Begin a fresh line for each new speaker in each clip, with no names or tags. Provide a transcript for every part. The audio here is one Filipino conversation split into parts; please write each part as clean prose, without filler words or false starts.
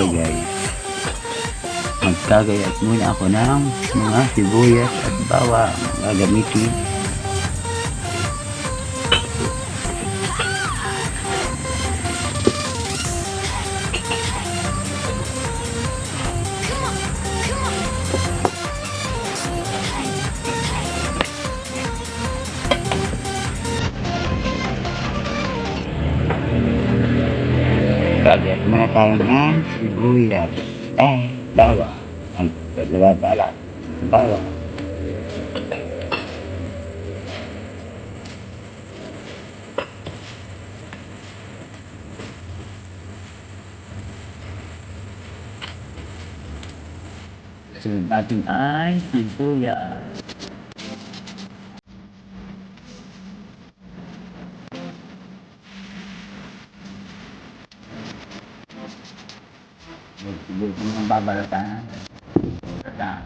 Hello guys. Magkagayat muna ako ng mga sibuyas at bawang gagamitin. Kagayat muna tayo ng sibuyas. Bawang. Ang bala. Bawang. Sunod natin ay sibuyas. Siguro kung babalatan. Kata.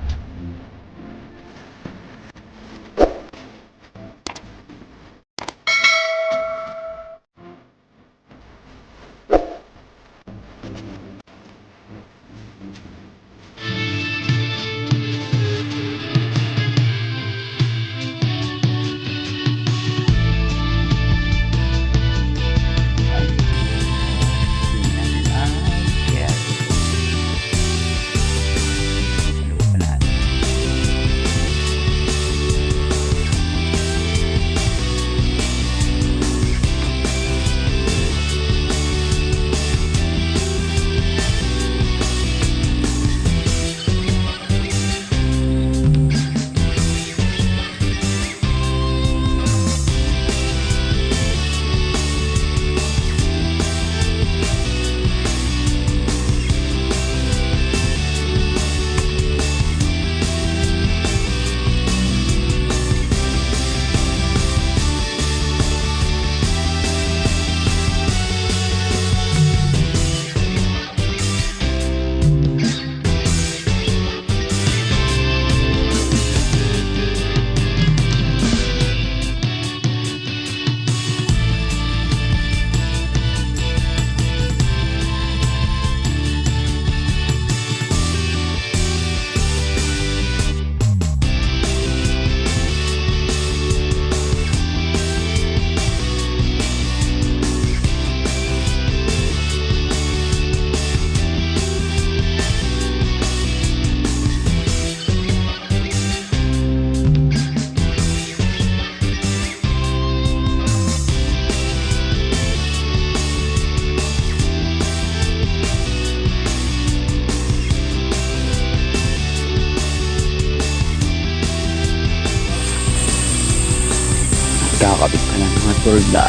Kakabit ka ng mga tulda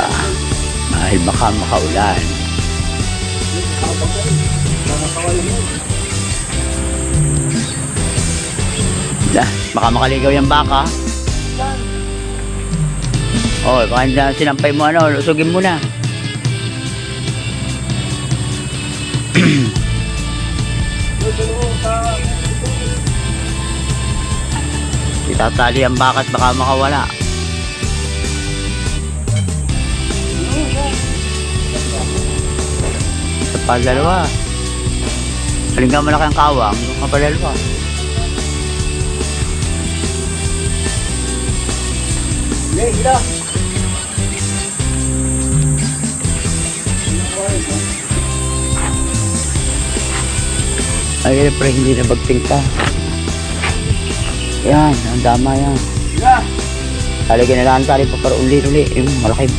dahil baka makaulan. Baka makaligaw yung baka. Baka hindi na sinampay mo, lusugin mo na. Itatali ang baka at baka makawala. Padalawa. Aling ka malaki ang kawang, yung kapadalawa. Gila. Ay, pre, hindi na bagtingka. Yan, ang dama yan. Talagyan na lang tali pa para uli-uli. Yung malaki.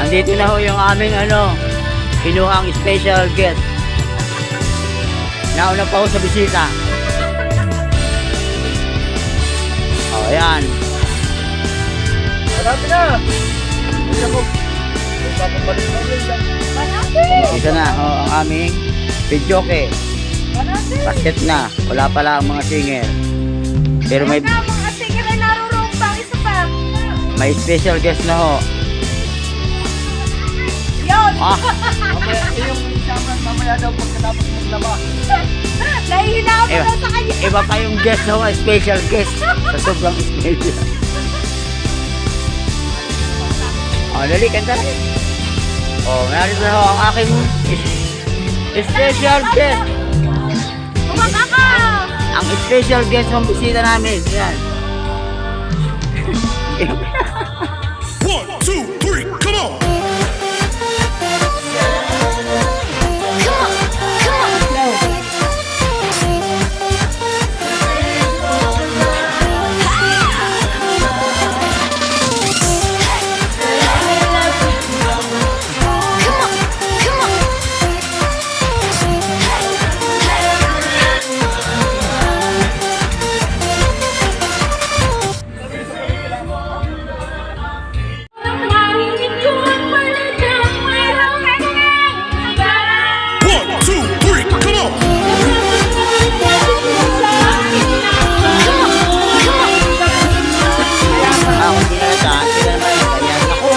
Andito na ho yung aming kinuhang special guest. Nauna pa ho sa bisita. O, ayan.
Marami na! Hindi ako. Magpapabalik na rin lang.
Isa na ang aming videoke. Basket na. Wala pala ang mga singer. Pero may
mga sige na narurong pang isa pa.
may special guest na ho.
Yun!
Mamaya, yung isaman, mamaya daw pagkatapos maglaba.
Nahihina ako
Iba,
daw sa kanya.
iba pa yung guest ho, special guest. Sa sobrang special. O, dali, kanta na. O, narito na ho ang aking special guest.
Kumaka ka!
Ang special guest ng bisita namin. Yan.
1, 2, 3, come on!
Ako sinalata, sila naman yung ganyan. Ako,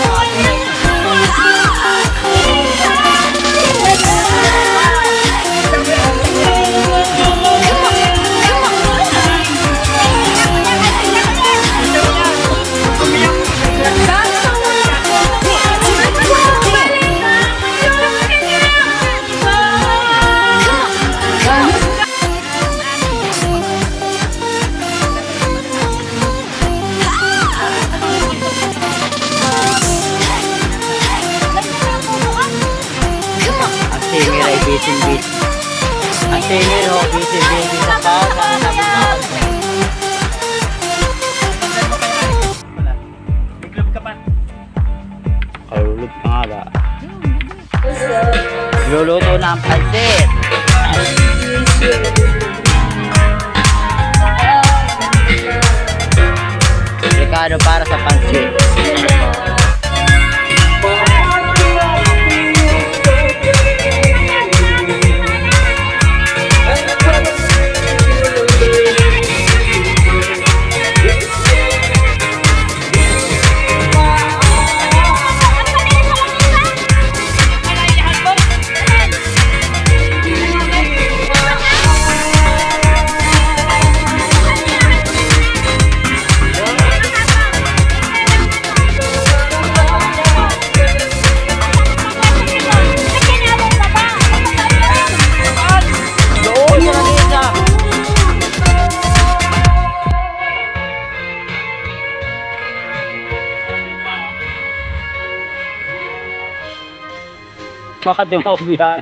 ang singer ay busy-busy. Ang singer ho, busy-busy sa pawang.
Iglap ka pa.
Kalulog ka nga ba? Luluto na ang pansit. Ricardo para sa pansit. Doon yan ang isa. Baka dumabihan.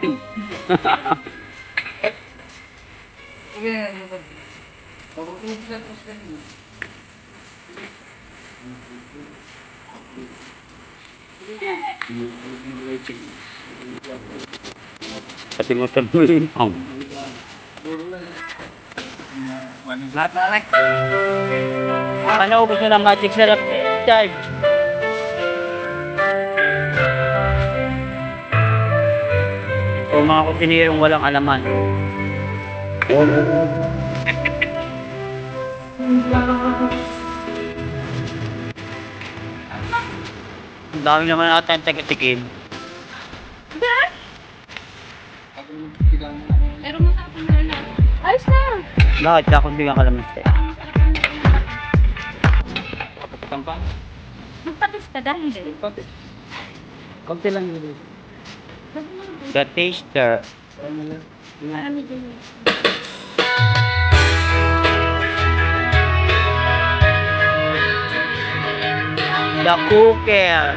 Pati mo tabuhin.
Lahat na lang.
Ano, ubos na ng magic syrup charge. O mga kusinirong walang alaman. Ang dami naman ata yung taga-tikim.
Pero masapang na lang. Ayos na!
Bakit ka kung di ka kalamansi?
Tampang.
Magpatis ka dahil.
Konti lang yun. The taster.
Marami din.
The cooker.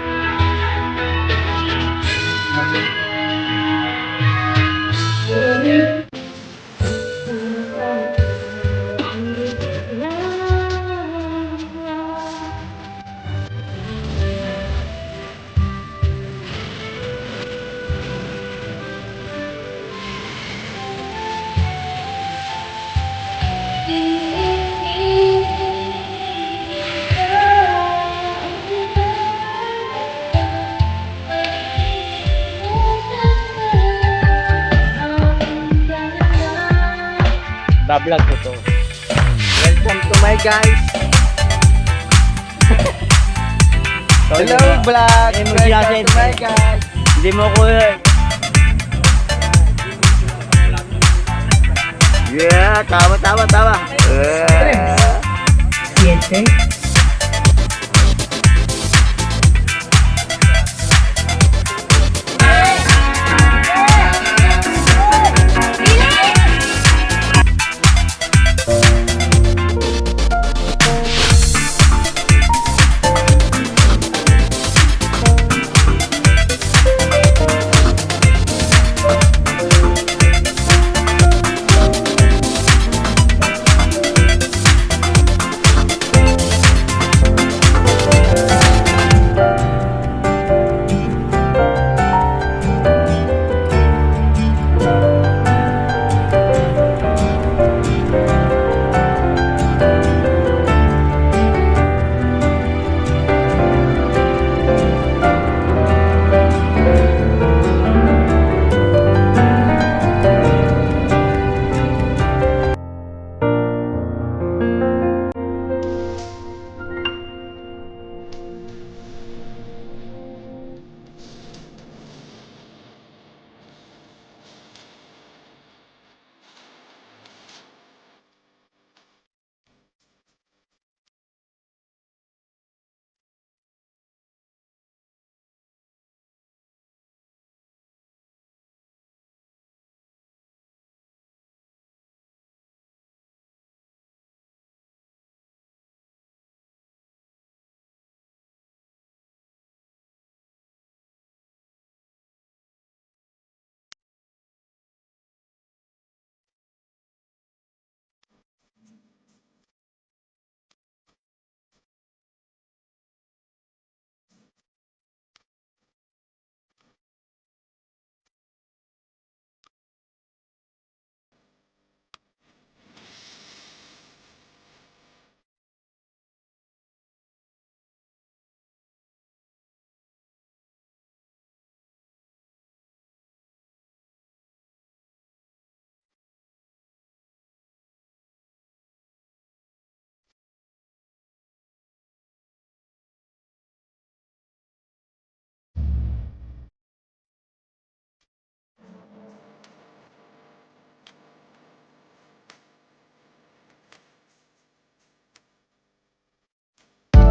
Nagbablog ko to.
Welcome to my guys. Hello vlog.
Eh, mo
Welcome
sinasabi.
to my guys.
Hindi mo ko Yeah, tama.
Siete.